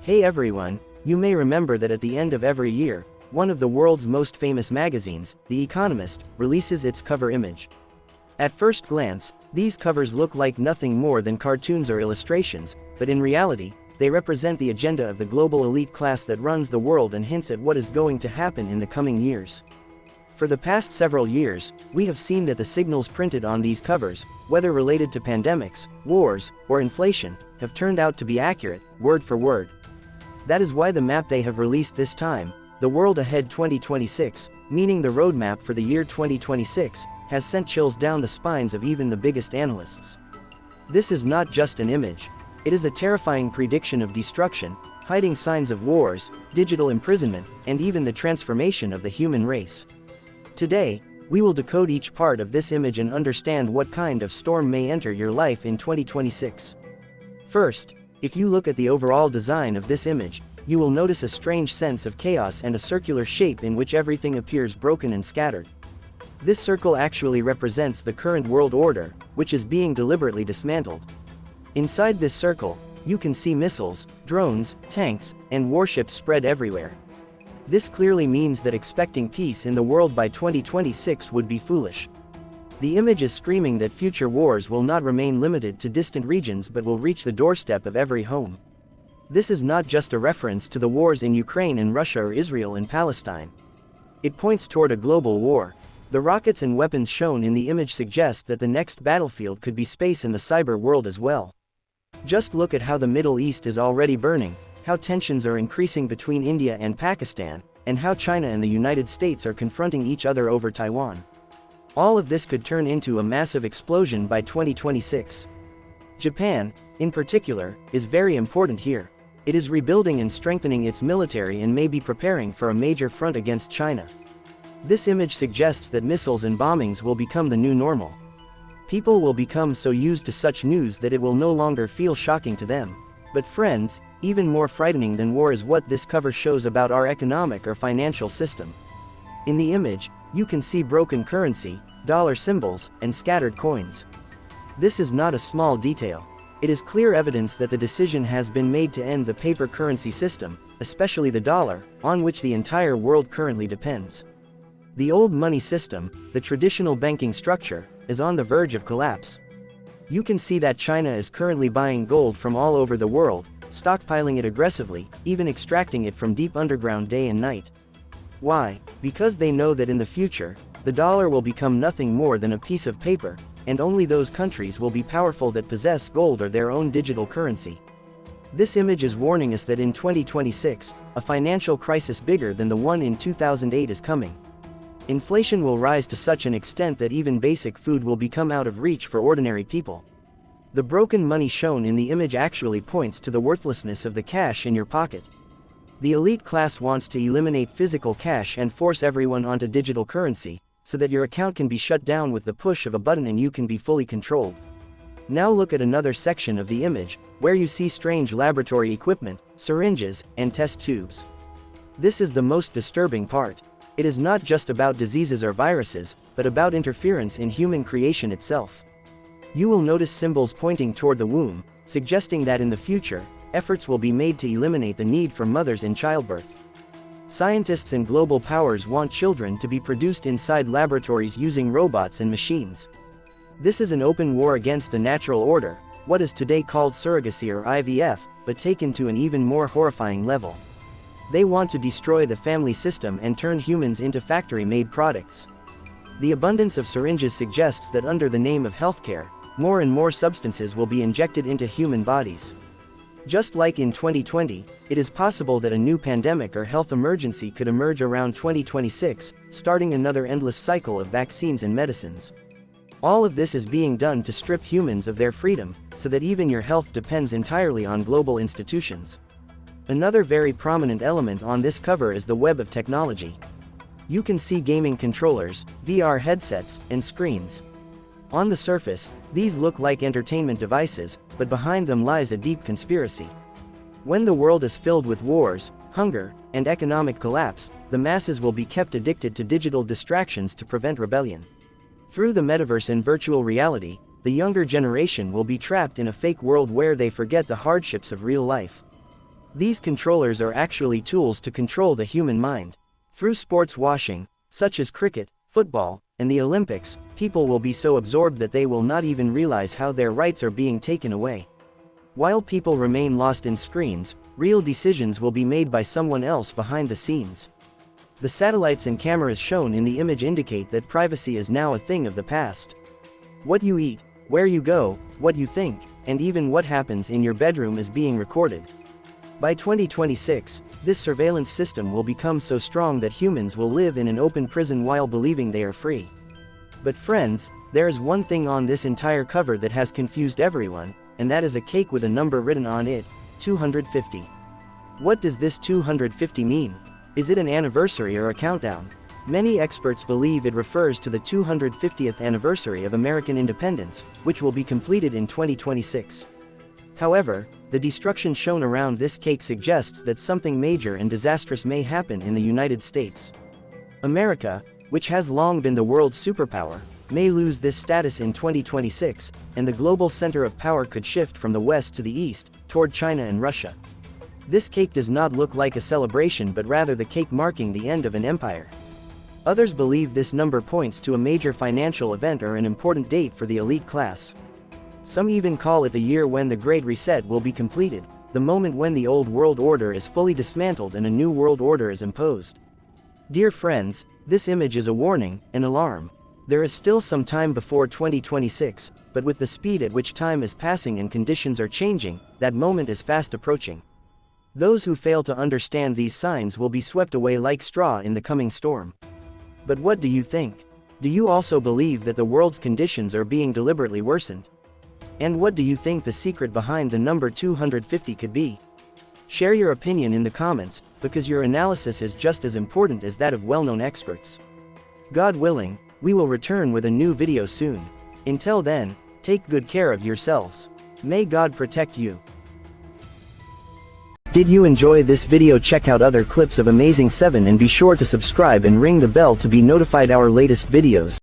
Hey everyone, you may remember that at the end of every year, one of the world's most famous magazines, The Economist, releases its cover image. At first glance, these covers look like nothing more than cartoons or illustrations, but in reality, they represent the agenda of the global elite class that runs the world and hints at what is going to happen in the coming years. For the past several years, we have seen that the signals printed on these covers, whether related to pandemics, wars, or inflation, have turned out to be accurate, word for word. That is why the map they have released this time, The World Ahead 2026, meaning the roadmap for the year 2026, has sent chills down the spines of even the biggest analysts. This is not just an image. It is a terrifying prediction of destruction, hiding signs of wars, digital imprisonment, and even the transformation of the human race. Today, we will decode each part of this image and understand what kind of storm may enter your life in 2026. First, if you look at the overall design of this image, you will notice a strange sense of chaos and a circular shape in which everything appears broken and scattered. This circle actually represents the current world order, which is being deliberately dismantled. Inside this circle, you can see missiles, drones, tanks, and warships spread everywhere. This clearly means that expecting peace in the world by 2026 would be foolish. The image is screaming that future wars will not remain limited to distant regions but will reach the doorstep of every home. This is not just a reference to the wars in Ukraine and Russia or Israel and Palestine. It points toward a global war. The rockets and weapons shown in the image suggest that the next battlefield could be space in the cyber world as well. Just look at how the Middle East is already burning, how tensions are increasing between India and Pakistan, and how China and the United States are confronting each other over Taiwan. All of this could turn into a massive explosion by 2026. Japan, in particular, is very important here. It is rebuilding and strengthening its military and may be preparing for a major front against China. This image suggests that missiles and bombings will become the new normal. People will become so used to such news that it will no longer feel shocking to them. But friends, even more frightening than war is what this cover shows about our economic or financial system. In the image, you can see broken currency, dollar symbols, and scattered coins. This is not a small detail. It is clear evidence that the decision has been made to end the paper currency system, especially the dollar, on which the entire world currently depends. The old money system, the traditional banking structure, is on the verge of collapse. You can see that China is currently buying gold from all over the world, stockpiling it aggressively, even extracting it from deep underground day and night. Why? Because they know that in the future, the dollar will become nothing more than a piece of paper, and only those countries will be powerful that possess gold or their own digital currency. This image is warning us that in 2026, a financial crisis bigger than the one in 2008 is coming. Inflation will rise to such an extent that even basic food will become out of reach for ordinary people. The broken money shown in the image actually points to the worthlessness of the cash in your pocket. The elite class wants to eliminate physical cash and force everyone onto digital currency, so that your account can be shut down with the push of a button and you can be fully controlled. Now look at another section of the image, where you see strange laboratory equipment, syringes, and test tubes. This is the most disturbing part. It is not just about diseases or viruses, but about interference in human creation itself. You will notice symbols pointing toward the womb, suggesting that in the future, efforts will be made to eliminate the need for mothers in childbirth. Scientists and global powers want children to be produced inside laboratories using robots and machines. This is an open war against the natural order, what is today called surrogacy or IVF, but taken to an even more horrifying level. They want to destroy the family system and turn humans into factory-made products. The abundance of syringes suggests that under the name of healthcare, more and more substances will be injected into human bodies. Just like in 2020, it is possible that a new pandemic or health emergency could emerge around 2026, starting another endless cycle of vaccines and medicines. All of this is being done to strip humans of their freedom, so that even your health depends entirely on global institutions. Another very prominent element on this cover is the web of technology. You can see gaming controllers, VR headsets, and screens. On the surface, these look like entertainment devices, but behind them lies a deep conspiracy. When the world is filled with wars, hunger, and economic collapse, the masses will be kept addicted to digital distractions to prevent rebellion. Through the metaverse and virtual reality, the younger generation will be trapped in a fake world where they forget the hardships of real life. These controllers are actually tools to control the human mind. Through sports washing, such as cricket, football, and the Olympics, people will be so absorbed that they will not even realize how their rights are being taken away. While people remain lost in screens, real decisions will be made by someone else behind the scenes. The satellites and cameras shown in the image indicate that privacy is now a thing of the past. What you eat, where you go, what you think, and even what happens in your bedroom is being recorded. By 2026, this surveillance system will become so strong that humans will live in an open prison while believing they are free. But friends, there is one thing on this entire cover that has confused everyone, and that is a cake with a number written on it, 250. What does this 250 mean? Is it an anniversary or a countdown? Many experts believe it refers to the 250th anniversary of American independence, which will be completed in 2026. However, the destruction shown around this cake suggests that something major and disastrous may happen in the United States. America, which has long been the world's superpower, may lose this status in 2026, and the global center of power could shift from the west to the east, toward China and Russia. This cake does not look like a celebration but rather the cake marking the end of an empire. Others believe this number points to a major financial event or an important date for the elite class. Some even call it the year when the Great Reset will be completed, the moment when the old world order is fully dismantled and a new world order is imposed. Dear friends, this image is a warning, an alarm. There is still some time before 2026, but with the speed at which time is passing and conditions are changing, that moment is fast approaching. Those who fail to understand these signs will be swept away like straw in the coming storm. But what do you think? Do you also believe that the world's conditions are being deliberately worsened? And what do you think the secret behind the number 250 could be? Share your opinion in the comments, because your analysis is just as important as that of well-known experts. God willing, we will return with a new video soon. Until then, take good care of yourselves. May God protect you. Did you enjoy this video? Check out other clips of Amazing 7 and be sure to subscribe and ring the bell to be notified our latest videos.